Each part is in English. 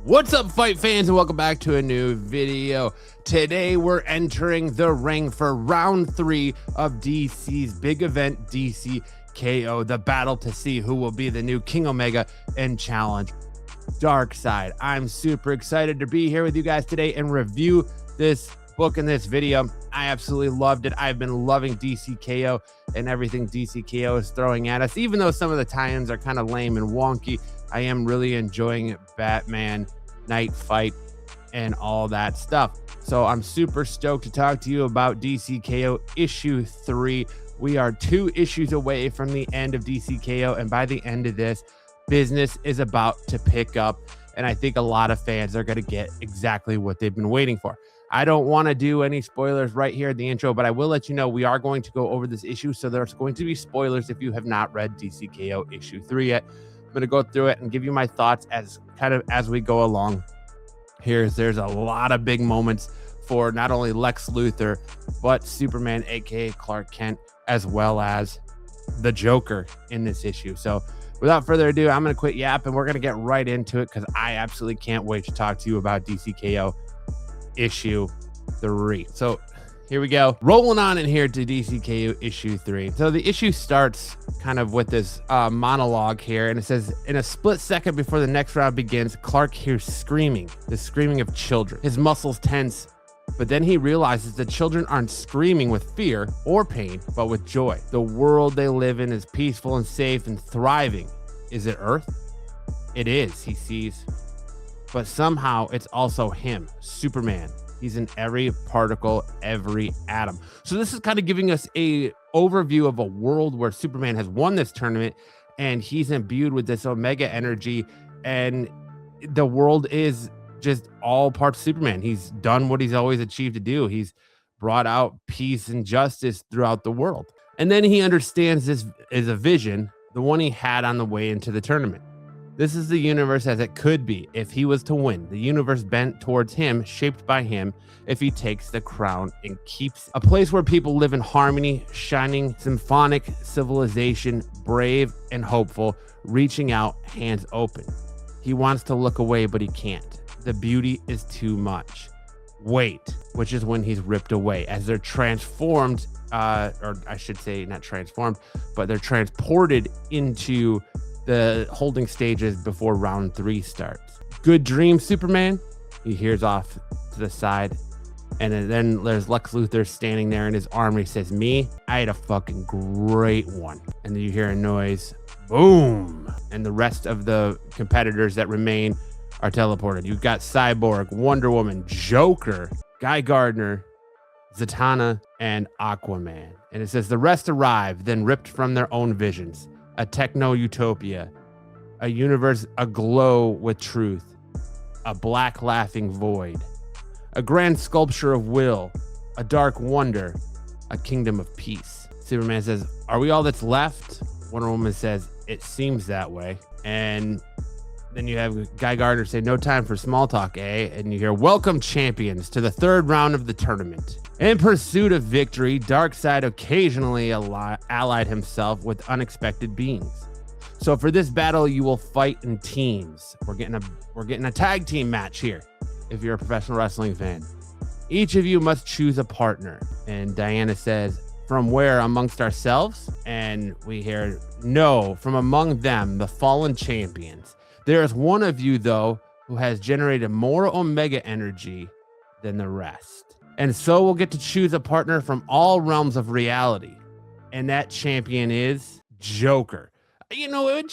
What's up, fight fans, and welcome back to a new video. Today we're entering the ring for round 3 of DC's big event, DC KO, the battle to see who will be the new King Omega and challenge Darkseid. I'm super excited to be here with you guys today and review this book in this video. I absolutely loved it. I've been loving DC KO and everything DC KO is throwing at us. Even though some of the tie-ins are kind of lame and wonky, I am really enjoying Batman Night Fight and all that stuff. So I'm super stoked to talk to you about DC KO issue 3. We are 2 issues away from the end of DC KO, and by the end of this, business is about to pick up, and I think a lot of fans are going to get exactly what they've been waiting for. I don't want to do any spoilers right here in the intro, but I will let you know we are going to go over this issue, so there's going to be spoilers if you have not read DC KO issue 3 yet. I'm going to go through it and give you my thoughts as we go along. There's a lot of big moments for not only Lex Luthor, but Superman, aka Clark Kent, as well as the Joker in this issue. So without further ado, I'm going to quit yapping. We're going to get right into it because I absolutely can't wait to talk to you about DC KO issue 3. So here we go. Rolling on in here to DC KO issue 3. So the issue starts kind of with this monologue here, and it says, in a split second before the next round begins, Clark hears screaming, the screaming of children. His muscles tense, but then he realizes the children aren't screaming with fear or pain, but with joy. The world they live in is peaceful and safe and thriving. Is it Earth? It is, he sees. But somehow it's also him, Superman. He's in every particle, every atom. So this is kind of giving us a overview of a world where Superman has won this tournament and he's imbued with this Omega energy, and the world is just all parts Superman. He's done what he's always achieved to do. He's brought out peace and justice throughout the world. And then he understands this is a vision, the one he had on the way into the tournament. This is the universe as it could be if he was to win. The universe bent towards him, shaped by him, if he takes the crown and keeps it. A place where people live in harmony, shining, symphonic civilization, brave and hopeful, reaching out, hands open. He wants to look away, but he can't. The beauty is too much. Wait, which is when he's ripped away as they're transformed, or I should say not transformed, but they're transported into the holding stages before round 3 starts. Good dream, Superman, he hears off to the side. And then there's Lex Luthor standing there in his armor. He says, me, I had a fucking great one. And then you hear a noise, boom. And the rest of the competitors that remain are teleported. You've got Cyborg, Wonder Woman, Joker, Guy Gardner, Zatanna, and Aquaman. And it says, the rest arrive, then ripped from their own visions. A techno-utopia, a universe aglow with truth, a black laughing void, a grand sculpture of will, a dark wonder, a kingdom of peace. Superman says, are we all that's left? Wonder Woman says, it seems that way. And then you have Guy Gardner say, no time for small talk, eh? And you hear, welcome champions to the 3rd round of the tournament. In pursuit of victory, Darkseid occasionally allied himself with unexpected beings. So for this battle, you will fight in teams. We're getting a tag team match here, if you're a professional wrestling fan. Each of you must choose a partner. And Diana says, from where, amongst ourselves? And we hear, no, from among them, the fallen champions. There is one of you, though, who has generated more Omega energy than the rest. And so we'll get to choose a partner from all realms of reality. And that champion is Joker. You know, it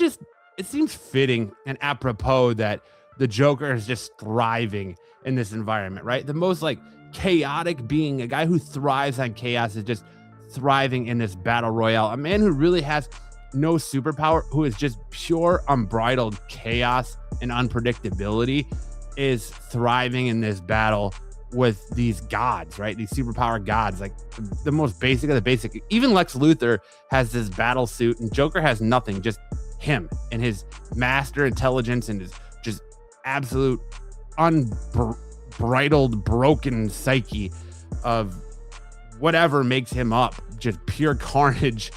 seems fitting and apropos that the Joker is just thriving in this environment, right? The most like chaotic being, a guy who thrives on chaos, is just thriving in this battle royale. A man who really has no superpower, who is just pure unbridled chaos and unpredictability, is thriving in this battle with these gods, right? These superpower gods, like the most basic of the basic. Even Lex Luthor has this battle suit, and Joker has nothing, just him and his master intelligence and his just absolute unbridled, broken psyche of whatever makes him up, just pure carnage,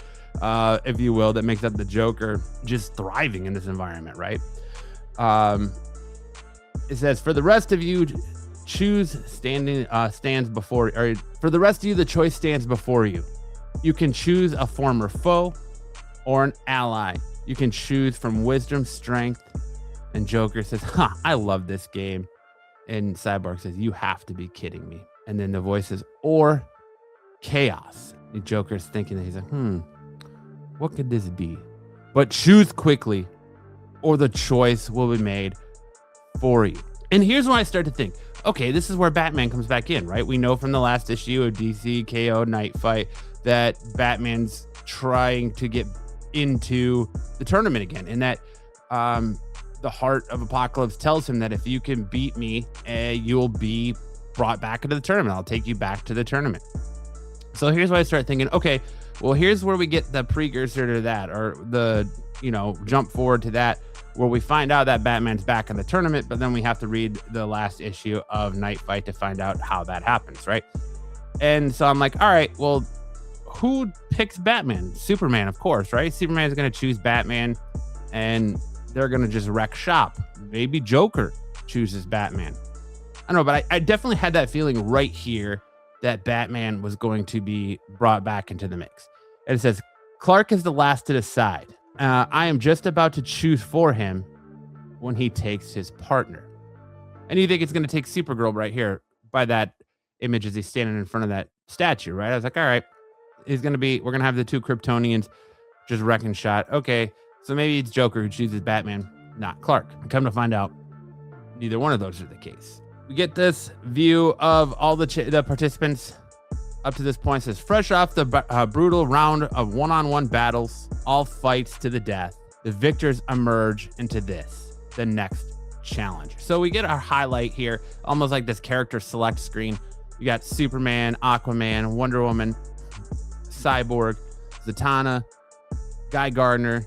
if you will, that makes up the Joker, just thriving in this environment, right? It says, for the rest of you, choose stands before, or for the rest of you, the choice stands before you. You can choose a former foe or an ally. You can choose from wisdom, strength. And Joker says, I love this game. And Cyborg says, you have to be kidding me. And then the voice says, or chaos. And Joker's thinking, he's like, what could this be? But choose quickly, or the choice will be made for you. And here's when I start to think, okay, this is where Batman comes back in, right? We know from the last issue of DC KO Night Fight that Batman's trying to get into the tournament again, and that the Heart of Apokolips tells him that if you can beat me, you'll be brought back into the tournament. I'll take you back to the tournament. So here's why I start thinking, okay, well, here's where we get the precursor to that, or the, jump forward to that, where we find out that Batman's back in the tournament, but then we have to read the last issue of Night Fight to find out how that happens, right? And so I'm like, all right, well, who picks Batman? Superman, of course, right? Superman's going to choose Batman, and they're going to just wreck shop. Maybe Joker chooses Batman. I don't know, but I definitely had that feeling right here that Batman was going to be brought back into the mix. And it says, Clark is the last to decide. I am just about to choose for him when he takes his partner. And you think it's going to take Supergirl right here by that image as he's standing in front of that statue, right? I was like, all right, we're going to have the two Kryptonians just wrecking shot. Okay, so maybe it's Joker who chooses Batman, not Clark. And come to find out, neither one of those are the case. We get this view of all the participants up to this point. It says, fresh off the brutal round of one-on-one battles, all fights to the death, the victors emerge into the next challenge. So we get our highlight here, almost like this character select screen. You got Superman, Aquaman, Wonder Woman, Cyborg, Zatanna, Guy Gardner,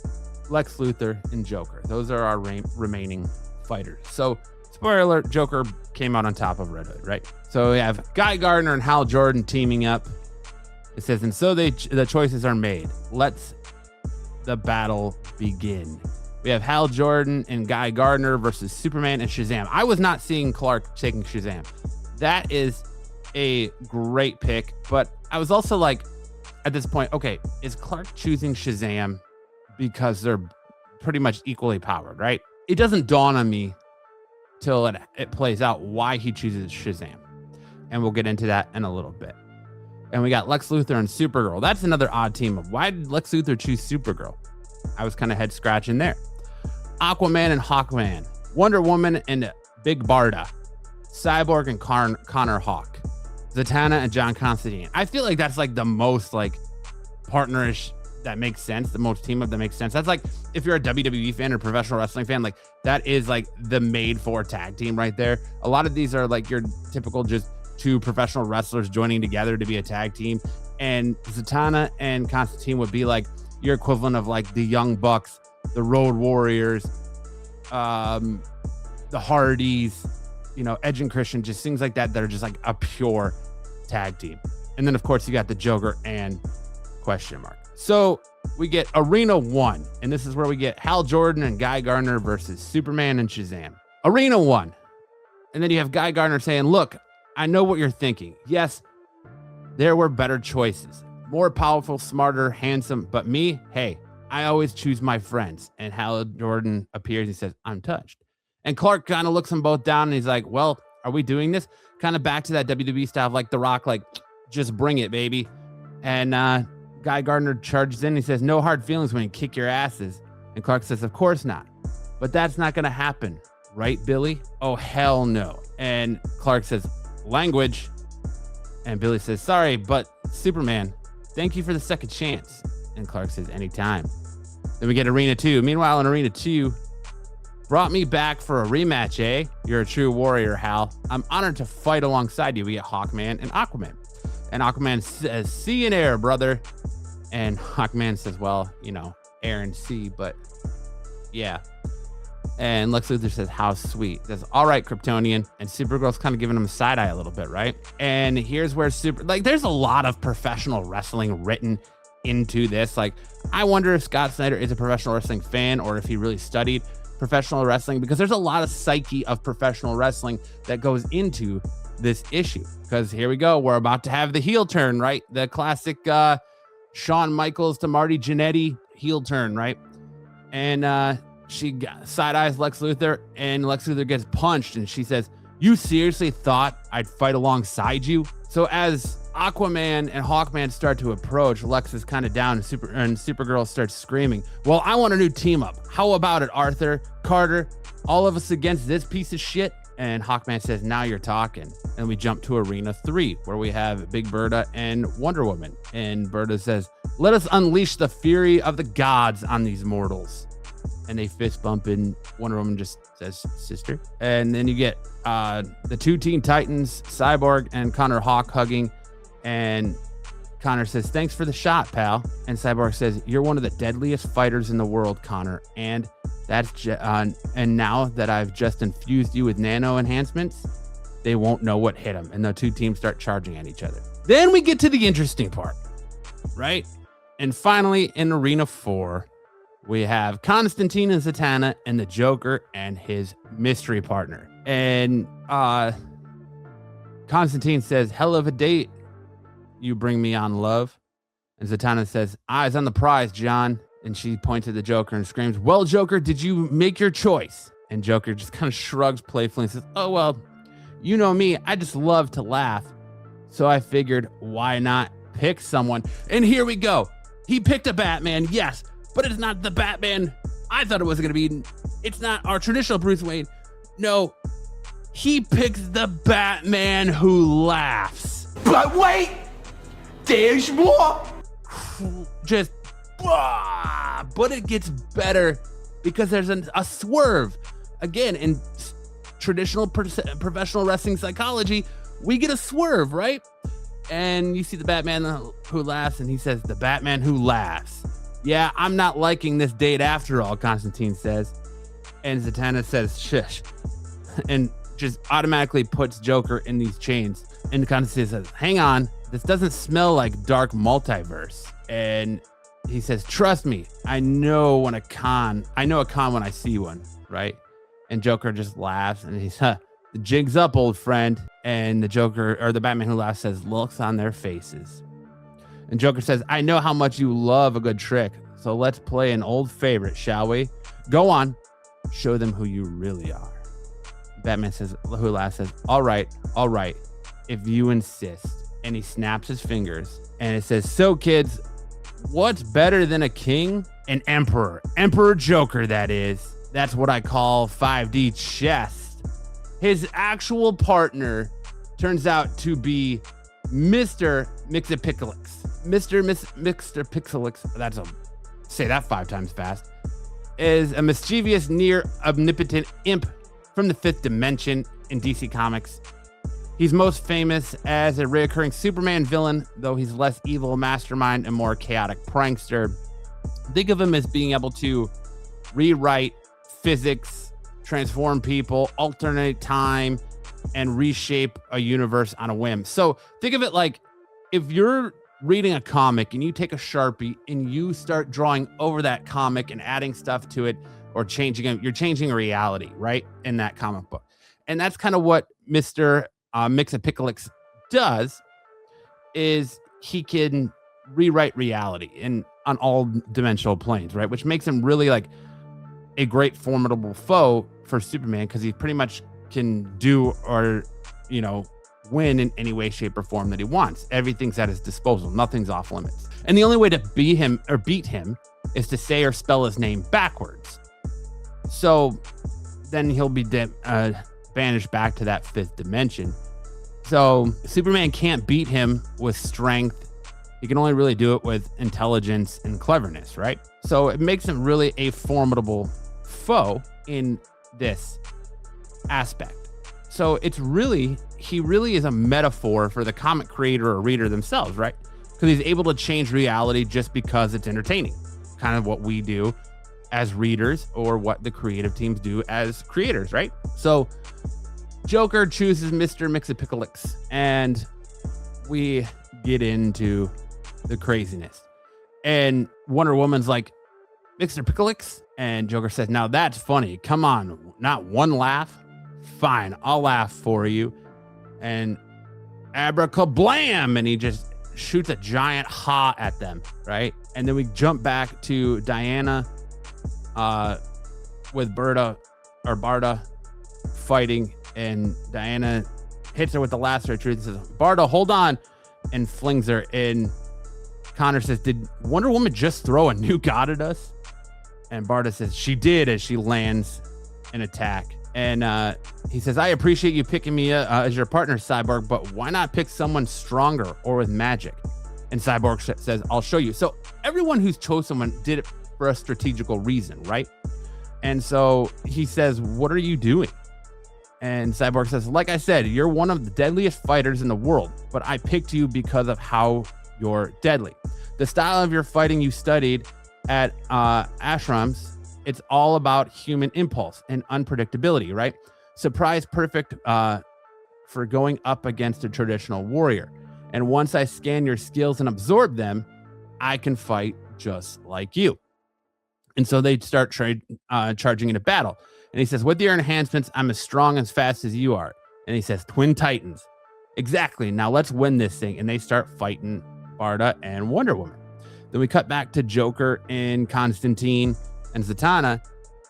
Lex Luthor, and Joker. Those are our remaining fighters. So spoiler alert, Joker came out on top of Red Hood, right? So we have Guy Gardner and Hal Jordan teaming up. It says, and so the choices are made. Let's the battle begin. We have Hal Jordan and Guy Gardner versus Superman and Shazam. I was not seeing Clark taking Shazam. That is a great pick, but I was also like, at this point, okay, is Clark choosing Shazam because they're pretty much equally powered, right? It doesn't dawn on me till it plays out why he chooses Shazam. And we'll get into that in a little bit. And we got Lex Luthor and Supergirl. That's another odd team up. Why did Lex Luthor choose Supergirl? I was kind of head scratching there. Aquaman and Hawkman. Wonder Woman and Big Barda. Cyborg and Connor Hawk. Zatanna and John Constantine. I feel like that's like the most like partnerish that makes sense, the most team up that makes sense. That's like if you're a WWE fan or professional wrestling fan, like that is like the made for tag team right there. A lot of these are like your typical just two professional wrestlers joining together to be a tag team. And Zatanna and Constantine would be like your equivalent of like the Young Bucks, the Road Warriors, the Hardys, Edge and Christian, just things like that are just like a pure tag team. And then of course you got the Joker and question mark. So we get Arena 1, and this is where we get Hal Jordan and Guy Gardner versus Superman and Shazam. Arena 1. And then you have Guy Gardner saying, look, I know what you're thinking. Yes, there were better choices. More powerful, smarter, handsome. But me, hey, I always choose my friends. And Hal Jordan appears and says, I'm touched. And Clark kind of looks them both down and he's like, well, are we doing this? Kind of back to that WWE style, like The Rock, like, just bring it, baby. And Guy Gardner charges in. He says, no hard feelings when you kick your asses. And Clark says, of course not. But that's not going to happen. Right, Billy? Oh, hell no. And Clark says, language. And Billy says, sorry, but Superman, thank you for the second chance. And Clark says, anytime. Then we get Arena 2. Meanwhile, in Arena 2, brought me back for a rematch, eh? You're a true warrior, Hal. I'm honored to fight alongside you. We get Hawkman and Aquaman. And Aquaman says, sea and air, brother. And Hawkman says, well, air and sea, but yeah. And Lex Luthor says, how sweet. Says, all right, Kryptonian. And Supergirl's kind of giving him a side eye a little bit, right? And here's where there's a lot of professional wrestling written into this. Like, I wonder if Scott Snyder is a professional wrestling fan or if he really studied. professional wrestling, because there's a lot of psyche of professional wrestling that goes into this issue. Because here we go, we're about to have the heel turn, right? The classic Shawn Michaels to Marty Jannetty heel turn, right? And she side eyes Lex Luthor, and Lex Luthor gets punched, and she says, "You seriously thought I'd fight alongside you?" So as Aquaman and Hawkman start to approach, Lex is kind of down, and Supergirl starts screaming, "Well, I want a new team up. How about it, Arthur, Carter, all of us against this piece of shit?" And Hawkman says, "Now you're talking." And we jump to Arena 3, where we have Big Bertha and Wonder Woman. And Bertha says, "Let us unleash the fury of the gods on these mortals." And they fist bump, and Wonder Woman just says, "Sister." And then you get the two Teen Titans, Cyborg and Connor Hawk, hugging. And Connor says, "Thanks for the shot, pal." And Cyborg says, "You're one of the deadliest fighters in the world, Connor. And that's and now that I've just infused you with nano enhancements, they won't know what hit them." And the two teams start charging at each other. Then we get to the interesting part, right? And finally, in Arena 4, we have Constantine and Zatanna and the Joker and his mystery partner. And Constantine says, "Hell of a date you bring me on, love." And Zatanna says, "Eyes on the prize, John." And she points at the Joker and screams, "Well, Joker, did you make your choice?" And Joker just kind of shrugs playfully and says, "Oh, well, you know me, I just love to laugh. So I figured, why not pick someone?" And here we go. He picked a Batman, yes, but it's not the Batman I thought it was going to be. It's not our traditional Bruce Wayne. No, he picks the Batman who laughs. But wait, there's more. Just, but it gets better because there's a swerve. Again, in traditional professional wrestling psychology, we get a swerve, right? And you see the Batman who laughs, and he says, "The Batman who laughs. Yeah, I'm not liking this date after all," Constantine says. And Zatanna says, "Shush," and just automatically puts Joker in these chains. And Constantine says, "Hang on, this doesn't smell like dark multiverse." And he says, "Trust me, I know a con when I see one," right? And Joker just laughs, and he's, "The jig's up, old friend." And the Joker, or the Batman who laughs, says, "Looks on their faces." And Joker says, "I know how much you love a good trick, so let's play an old favorite, shall we? Go on, show them who you really are." Batman says, who laughs, says, all right, if you insist." And he snaps his fingers, and it says, "So kids, what's better than a king? An emperor. Emperor Joker, that is. That's what I call 5D chess." His actual partner turns out to be Mr. Mixapixelix. Mr. Pixelix, say that 5 times fast, is a mischievous, near omnipotent imp from the 5th dimension in DC Comics. He's most famous as a recurring Superman villain, though he's less evil mastermind and more chaotic prankster. Think of him as being able to rewrite physics, transform people, alternate time, and reshape a universe on a whim. So think of it like if you're reading a comic and you take a Sharpie and you start drawing over that comic and adding stuff to it or changing it, you're changing a reality, right? In that comic book. And that's kind of what Mr. Mixapixelix does, is he can rewrite reality on all dimensional planes, right? Which makes him really like a great formidable foe for Superman, because he pretty much can do or, win in any way, shape, or form that he wants. Everything's at his disposal. Nothing's off limits. And the only way to beat him is to say or spell his name backwards. So then he'll be banished back to that 5th dimension. So Superman can't beat him with strength. He can only really do it with intelligence and cleverness, right? So it makes him really a formidable foe in this aspect. So he really is a metaphor for the comic creator or reader themselves, right? Because he's able to change reality just because it's entertaining. Kind of what we do as readers, or what the creative teams do as creators, right? So Joker chooses Mr. Mixapixelix, and we get into the craziness. And Wonder Woman's like, Mr. Apokolips? And Joker says, now that's funny. Come on, not one laugh? Fine, I'll laugh for you. And abracablam! And he just shoots a giant ha at them, right? And then we jump back to Diana with Barda fighting, and Diana hits her with the lasso of truth and says, Barda, hold on, and flings her. And Connor says, did Wonder Woman just throw a new god at us? And Barda says, she did, as she lands an attack. And he says, I appreciate you picking me as your partner, Cyborg, but why not pick someone stronger or with magic? And Cyborg says, I'll show you. So everyone who's chose someone did it for a strategical reason, right? And so he says, what are you doing? And Cyborg says, like I said, you're one of the deadliest fighters in the world, but I picked you because of how you're deadly. The style of your fighting you studied at ashrams, it's all about human impulse and unpredictability, right? Surprise perfect for going up against a traditional warrior. And once I scan your skills and absorb them, I can fight just like you. And so they start charging into battle. And he says, with your enhancements, I'm as strong and as fast as you are. And he says, Twin Titans. Exactly. Now let's win this thing. And they start fighting Barda and Wonder Woman. Then we cut back to Joker and Constantine and Zatanna.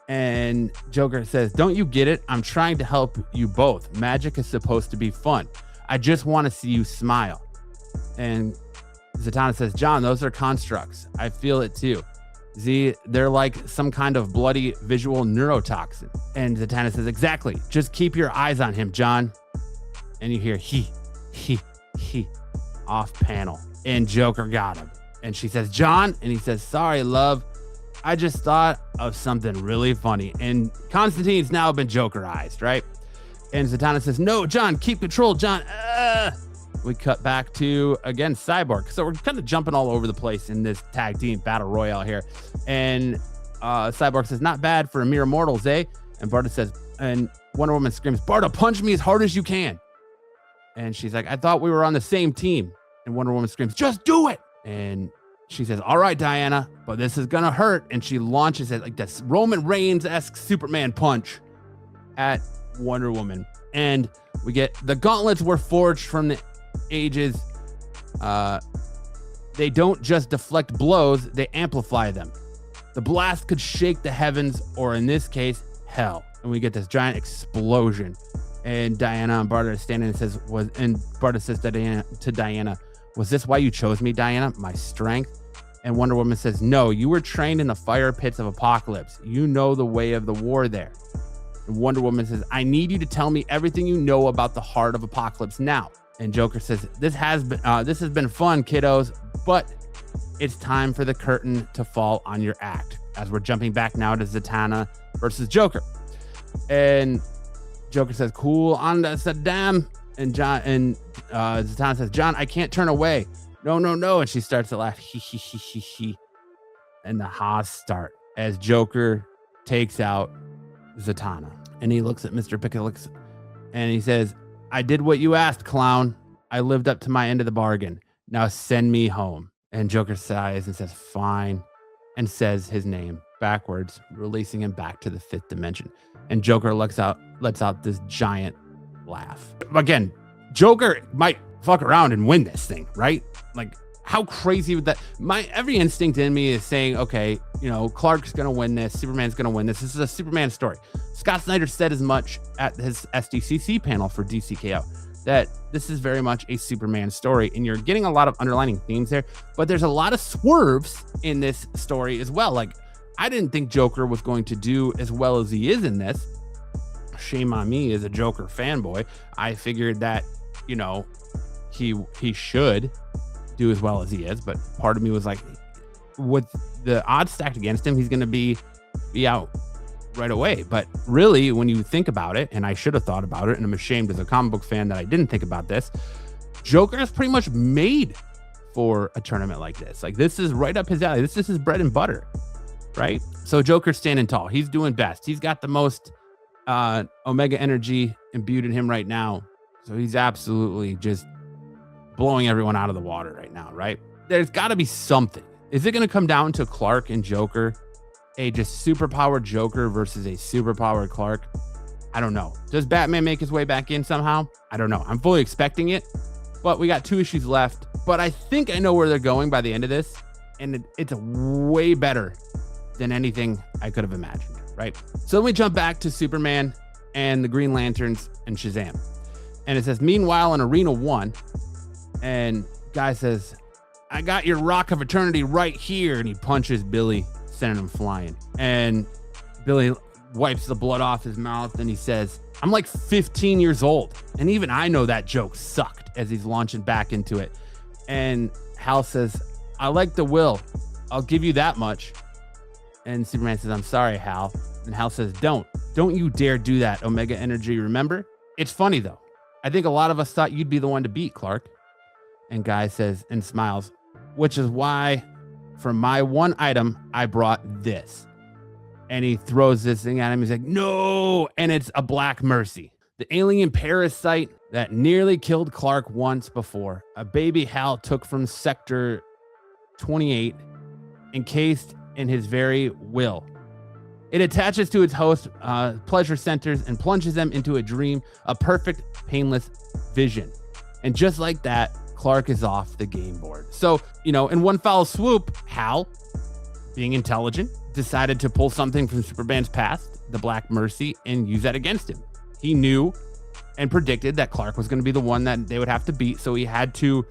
And Joker says, don't you get it? I'm trying to help you both. Magic is supposed to be fun. I just want to see you smile. And Zatanna says, John, those are constructs. I feel it too. Z, they're like some kind of bloody visual neurotoxin. And Zatanna says, exactly. Just keep your eyes on him, John. And you hear he off panel. And Joker got him. And she says, John. And he says, sorry, love. I just thought of something really funny. And Constantine's now been Jokerized, right? And Zatanna says, no, John, keep control, John. We cut back to, again, Cyborg. So we're kind of jumping all over the place in this tag team battle royale here. And Cyborg says, not bad for a mere mortals, eh? And Barda says, and Wonder Woman screams, Barda, punch me as hard as you can. And she's like, I thought we were on the same team. And Wonder Woman screams, just do it. And she says, all right, Diana, but this is going to hurt. And she launches it like this Roman Reigns-esque Superman punch at Wonder Woman. And we get the gauntlets were forged from the ages. They don't just deflect blows, they amplify them. The blast could shake the heavens, or in this case, hell. And we get this giant explosion. And Diana and Barda are standing and Barda says to Diana, was this why you chose me, Diana? My strength? And Wonder Woman says, no, you were trained in the fire pits of Apokolips. You know the way of the war there. And Wonder Woman says, I need you to tell me everything you know about the Heart of Apokolips now. And Joker says, this has been fun, kiddos, but it's time for the curtain to fall on your act. As we're jumping back now to Zatanna versus Joker. And Joker says, cool on the Saddam. And Zatanna says, John, I can't turn away. No. And she starts to laugh. He. And the ha's start as Joker takes out Zatanna. And he looks at Mr. Apokolips and he says, I did what you asked, clown. I lived up to my end of the bargain. Now send me home. And Joker sighs and says, fine. And says his name backwards, releasing him back to the fifth dimension. And Joker lets out this giant laugh. Again, Joker might fuck around and win this thing, right? Like, how crazy would that? My every instinct in me is saying, okay, Clark's gonna win this, Superman's gonna win this. This is a Superman story. Scott Snyder said as much at his SDCC panel for DCKO, that this is very much a Superman story, and you're getting a lot of underlining themes there, but there's a lot of swerves in this story as well. Like, I didn't think Joker was going to do as well as he is in this. Shame on me as a Joker fanboy. I figured that, he should do as well as he is, but part of me was like, with the odds stacked against him, he's going to be out right away. But really, when you think about it, and I should have thought about it, and I'm ashamed as a comic book fan that I didn't think about this, Joker is pretty much made for a tournament like this. Like, this is right up his alley. This is his bread and butter, right? So Joker's standing tall. He's doing best. He's got the most Omega energy imbued in him right now. So he's absolutely just blowing everyone out of the water right now, right? There's got to be something. Is it going to come down to Clark and Joker a just superpowered Joker versus a superpowered Clark. I don't know. Does Batman make his way back in somehow? I don't know. I'm fully expecting it, but we got 2 issues left. But I think I know where they're going by the end of this, and it's way better than anything I could have imagined, right? So then we jump back to Superman and the Green Lanterns and Shazam. And it says, meanwhile, in Arena 1, and guy says, I got your Rock of Eternity right here. And he punches Billy, sending him flying. And Billy wipes the blood off his mouth and he says, I'm like 15 years old. And even I know that joke sucked, as he's launching back into it. And Hal says, I like the will. I'll give you that much. And Superman says, I'm sorry, Hal. And Hal says, don't you dare do that, Omega Energy, remember? It's funny though. I think a lot of us thought you'd be the one to beat, Clark. And Guy says and smiles, which is why for my one item, I brought this. And he throws this thing at him. He's like, no. And it's a Black Mercy, the alien parasite that nearly killed Clark once before. A baby Hal took from Sector 28, encased in his very will. It attaches to its host pleasure centers and plunges them into a dream, a perfect, painless vision. And just like that, Clark is off the game board. So, in one foul swoop, Hal, being intelligent, decided to pull something from Superman's past, the Black Mercy, and use that against him. He knew and predicted that Clark was going to be the one that they would have to beat, so he had to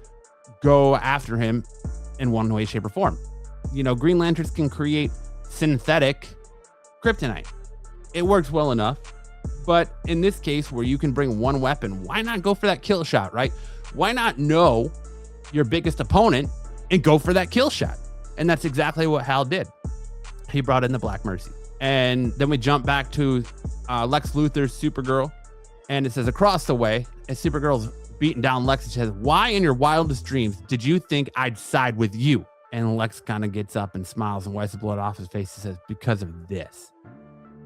go after him in one way, shape, or form. Green Lanterns can create synthetic kryptonite. It works well enough, but in this case where you can bring one weapon, why not go for that kill shot, right? Why not know your biggest opponent and go for that kill shot? And that's exactly what Hal did. He brought in the Black Mercy. And then we jump back to Lex Luthor's Supergirl. And it says, across the way, as Supergirl's beating down Lex, it says, why in your wildest dreams did you think I'd side with you? And Lex kind of gets up and smiles and wipes the blood off his face and says, because of this.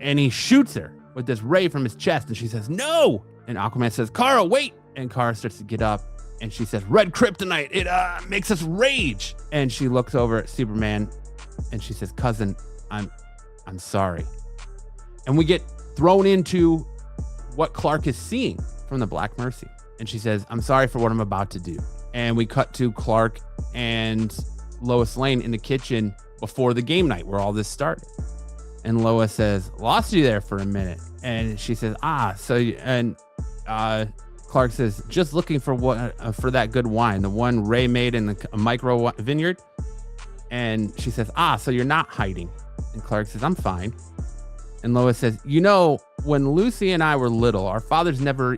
And he shoots her with this ray from his chest. And she says, no. And Aquaman says, Kara, wait. And Kara starts to get up. And she says, red kryptonite, it makes us rage. And she looks over at Superman and she says, cousin, I'm sorry. And we get thrown into what Clark is seeing from the Black Mercy. And she says, I'm sorry for what I'm about to do. And we cut to Clark and Lois Lane in the kitchen before the game night where all this started. And Lois says, lost you there for a minute. And she says, Clark says, just looking for for that good wine, the one Ray made in the micro vineyard. And she says, so you're not hiding. And Clark says, I'm fine. And Lois says, when Lucy and I were little, our fathers never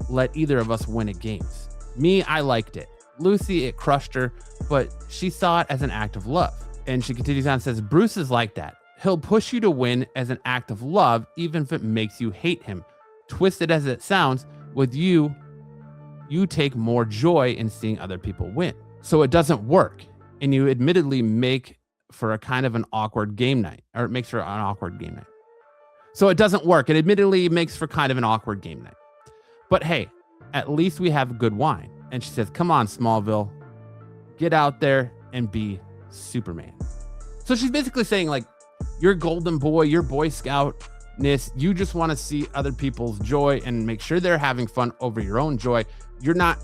let either of us win at games. Me, I liked it. Lucy, it crushed her, but she saw it as an act of love. And she continues on and says, Bruce is like that. He'll push you to win as an act of love, even if it makes you hate him. Twisted as it sounds, with you take more joy in seeing other people win. So it doesn't work. And you admittedly make for a kind of an awkward game night, or it makes for an awkward game night. So it doesn't work. It admittedly makes for kind of an awkward game night. But hey, at least we have good wine. And she says, come on, Smallville, get out there and be Superman. So she's basically saying, like, you're golden boy, you're Boy Scoutness. You just want to see other people's joy and make sure they're having fun over your own joy. You're not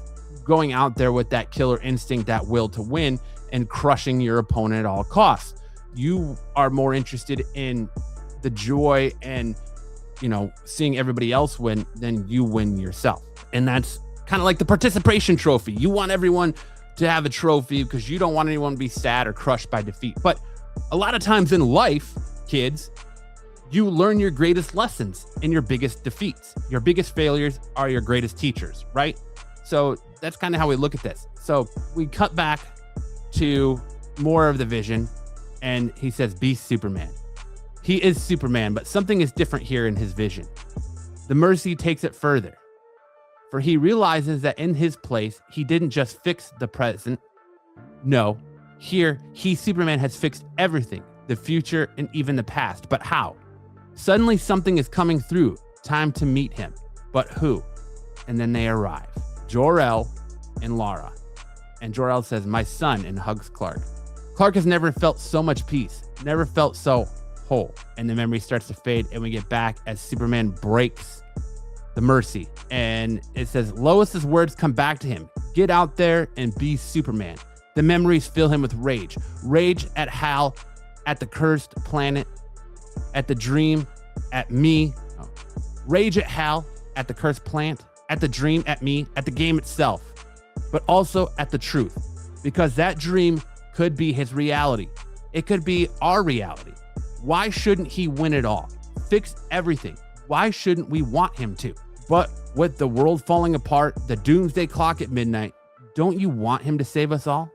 going out there with that killer instinct, that will to win and crushing your opponent at all costs. You are more interested in the joy and, seeing everybody else win than you win yourself. And that's kind of like the participation trophy. You want everyone to have a trophy because you don't want anyone to be sad or crushed by defeat. But a lot of times in life, kids, you learn your greatest lessons in your biggest defeats. Your biggest failures are your greatest teachers, right? So that's kind of how we look at this. So we cut back to more of the Vision, and he says, be Superman. He is Superman, but something is different here in his vision. The Mercy takes it further, for he realizes that in his place, he didn't just fix the present. No, here, Superman has fixed everything, the future and even the past. But how? Suddenly something is coming through. Time to meet him. But who? And then they arrive. Jor-El and Lara. And Jor-El says, my son, and hugs Clark. Clark has never felt so much peace, never felt so hole. And the memory starts to fade, and we get back as Superman breaks the mercy. And it says Lois's words come back to him. Get out there and be Superman. The memories fill him with rage. Rage at Hal, at the cursed planet, at the dream, at me. Oh. Rage at Hal, at the cursed plant, at the dream, at me, at the game itself, but also at the truth, because that dream could be his reality. It could be our reality. Why shouldn't he win it all? Fix everything. Why shouldn't we want him to? But with the world falling apart, the doomsday clock at midnight, don't you want him to save us all?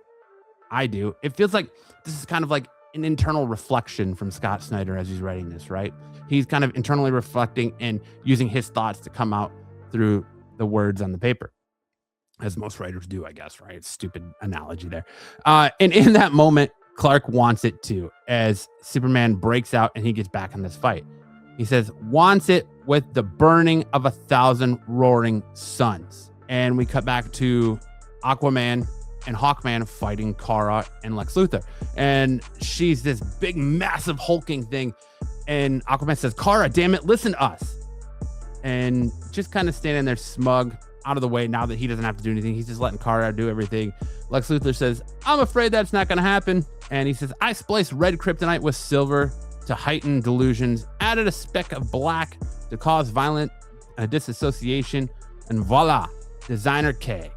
I do. It feels like this is kind of like an internal reflection from Scott Snyder as he's writing this, right? He's kind of internally reflecting and using his thoughts to come out through the words on the paper, as most writers do, I guess, right? Stupid analogy there. And in that moment, Clark wants it too, as Superman breaks out and he gets back in this fight. He says, wants it with the burning of 1,000 roaring suns. And we cut back to Aquaman and Hawkman fighting Kara and Lex Luthor. And she's this big, massive hulking thing. And Aquaman says, Kara, damn it, listen to us. And just kind of standing there smug, out of the way now that he doesn't have to do anything. He's just letting Kara do everything. Lex Luthor says, I'm afraid that's not going to happen. And he says, I spliced red kryptonite with silver to heighten delusions, added a speck of black to cause violent disassociation, and voila, designer K.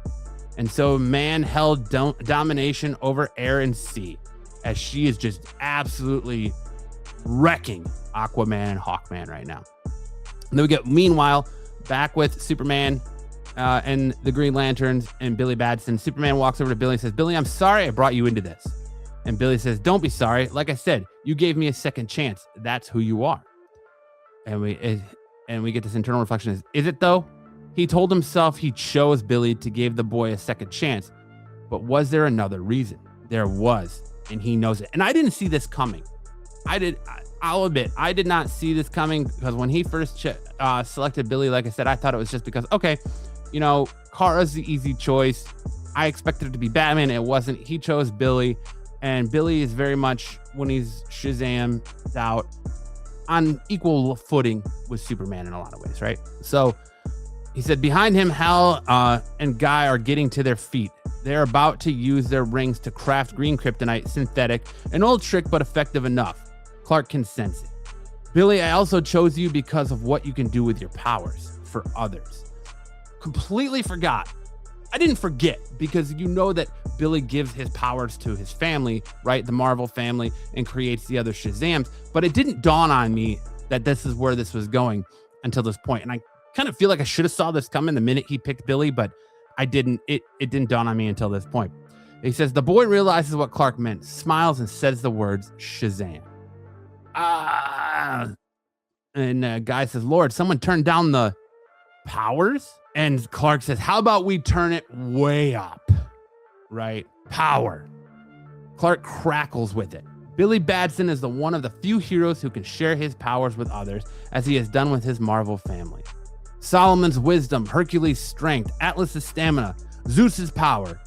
And so man held domination over air and sea, as she is just absolutely wrecking Aquaman and Hawkman right now. And then we get, meanwhile, back with Superman and the Green Lanterns and Billy Batson. Superman walks over to Billy and says, Billy, I'm sorry I brought you into this. And Billy says, don't be sorry. Like I said, you gave me a second chance. That's who you are. And we get this internal reflection. Is it though? He told himself he chose Billy to give the boy a second chance. But was there another reason? There was, and he knows it. And I didn't see this coming. I'll admit, I did not see this coming, because when he first selected Billy, like I said, I thought it was just because, okay, you know, Kara's the easy choice. I expected it to be Batman. It wasn't. He chose Billy, and Billy is very much, when he's Shazam out, on equal footing with Superman in a lot of ways, right? So he said, behind him, Hal and Guy are getting to their feet. They're about to use their rings to craft green kryptonite, synthetic, an old trick, but effective enough. Clark can sense it. Billy, I also chose you because of what you can do with your powers for others. Completely forgot. I didn't forget, because you know that Billy gives his powers to his family, right? The Marvel family, and creates the other Shazams. But it didn't dawn on me that this is where this was going until this point. And I kind of feel like I should have saw this coming the minute he picked Billy, but I didn't. It didn't dawn on me until this point. He says, the boy realizes what Clark meant, smiles, and says the words Shazam. And Guy says, Lord, someone turned down the powers? And Clark says, how about we turn it way up? Right? Power. Clark crackles with it. Billy Batson is the one of the few heroes who can share his powers with others, as he has done with his Marvel family. Solomon's wisdom, Hercules' strength, Atlas's stamina, Zeus's power,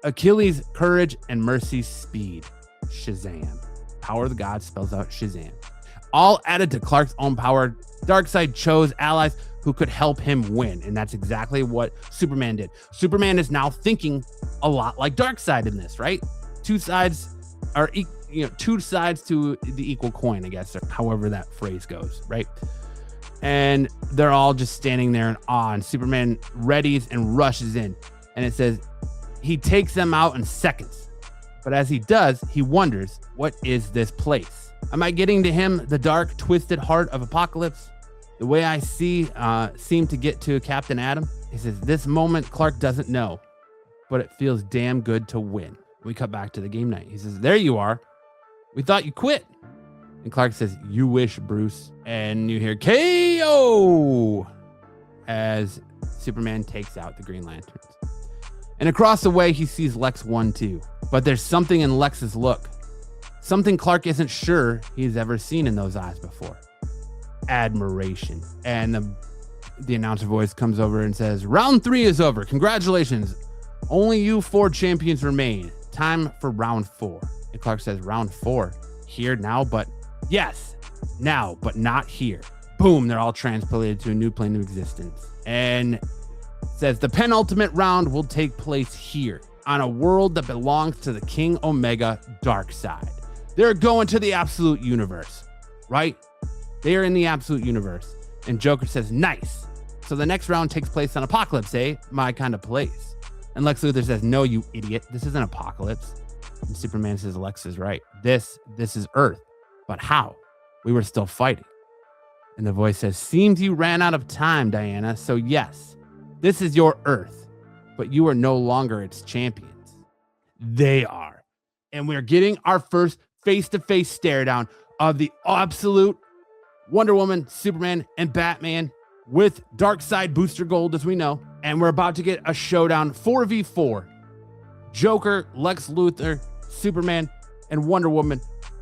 Achilles' courage, and Mercy's speed. Shazam. Power of the gods spells out Shazam. All added to Clark's own power, Darkseid chose allies who could help him win. And that's exactly what Superman did. Superman is now thinking a lot like Darkseid in this, right? Two sides are, two sides to the equal coin, I guess, or however that phrase goes, right? And they're all just standing there in awe. And Superman readies and rushes in. And it says he takes them out in seconds. But as he does, he wonders, what is this place? Am I getting to him, the dark, twisted heart of Apokolips? The way I seem to get to Captain Atom? He says, this moment Clark doesn't know, but it feels damn good to win. We cut back to the game night. He says, there you are. We thought you quit. And Clark says, you wish, Bruce. And you hear KO as Superman takes out the Green Lanterns. And across the way, he sees Lex 1-2. But there's something in Lex's look. Something Clark isn't sure he's ever seen in those eyes before. Admiration. And the announcer voice comes over and says, round 3 is over. Congratulations. Only you 4 champions remain. Time for round 4. And Clark says, round 4? Here now? But yes, now, but not here. Boom, they're all transported to a new plane of existence. And says the penultimate round will take place here on a world that belongs to the King Omega dark side. They're going to the absolute universe, right? They are in the absolute universe. And Joker says, nice. So the next round takes place on Apokolips, eh? My kind of place. And Lex Luthor says, no, you idiot. This isn't Apokolips. And Superman says, Lex is right. This is Earth. But how? We were still fighting. And the voice says, seems you ran out of time, Diana. So yes, this is your Earth, but you are no longer its champions. They are. And we're getting our first face-to-face stare down of the absolute Wonder Woman, Superman, and Batman with Darkseid Booster Gold, as we know. And we're about to get a showdown 4v4. Joker, Lex Luthor, Superman, and Wonder Woman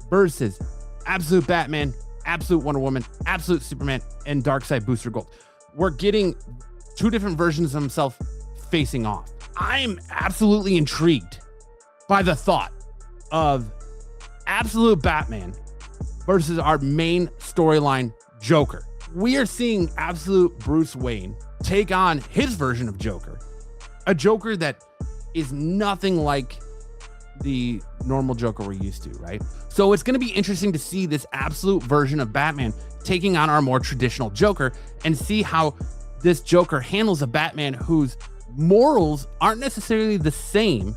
versus Absolute Batman, Absolute Wonder Woman, Absolute Superman, and Darkseid Booster Gold. We're getting two different versions of himself facing off. I'm absolutely intrigued by the thought of Absolute Batman versus our main storyline Joker. We are seeing Absolute Bruce Wayne take on his version of Joker, a Joker that is nothing like the normal Joker we're used to, right? So it's going to be interesting to see this absolute version of Batman taking on our more traditional Joker and see how this Joker handles a Batman whose morals aren't necessarily the same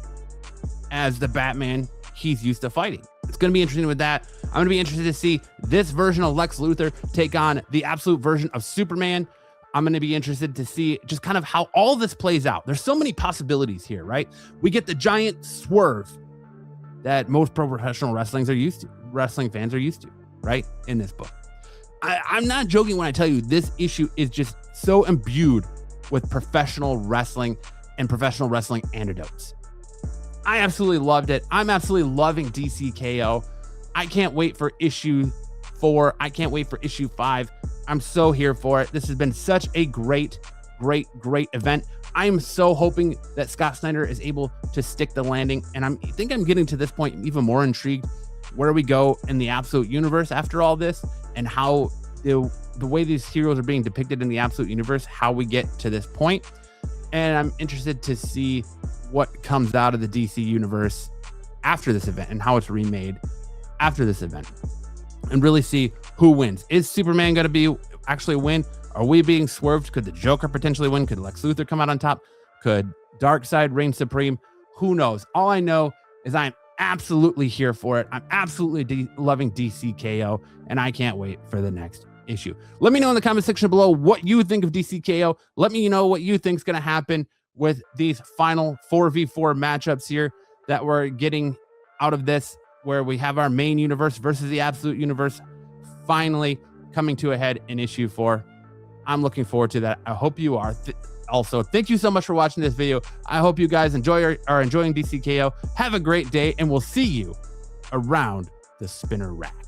as the Batman he's used to fighting. It's going to be interesting with that. I'm going to be interested to see this version of Lex Luthor take on the absolute version of Superman. I'm going to be interested to see just kind of how all this plays out. There's so many possibilities here, right? We get the giant swerve that most professional wrestling fans are used to, right? In this book. I'm not joking when I tell you this issue is just so imbued with professional wrestling and professional wrestling anecdotes. I absolutely loved it. I'm absolutely loving DCKO. I can't wait for issue 4. I can't wait for issue 5. I'm so here for it. This has been such a great event. I'm so hoping that Scott Snyder is able to stick the landing. And I think I'm getting to this point even more intrigued where we go in the absolute universe after all this and how the way these heroes are being depicted in the absolute universe, how we get to this point. And I'm interested to see what comes out of the DC universe after this event and how it's remade after this event and really see who wins. Is Superman going to be actually win? Are we being swerved? Could the Joker potentially win? Could Lex Luthor come out on top? Could Darkseid reign supreme? Who knows? All I know is I'm absolutely here for it. I'm absolutely loving DCKO, and I can't wait for the next issue. Let me know in the comment section below what you think of DCKO. Let me know what you think is going to happen with these final 4v4 matchups here that we're getting out of this, where we have our main universe versus the absolute universe finally coming to a head in issue 4. I'm looking forward to that. I hope you are. Also, thank you so much for watching this video. I hope you guys are enjoying DCKO. Have a great day, and we'll see you around the spinner rack.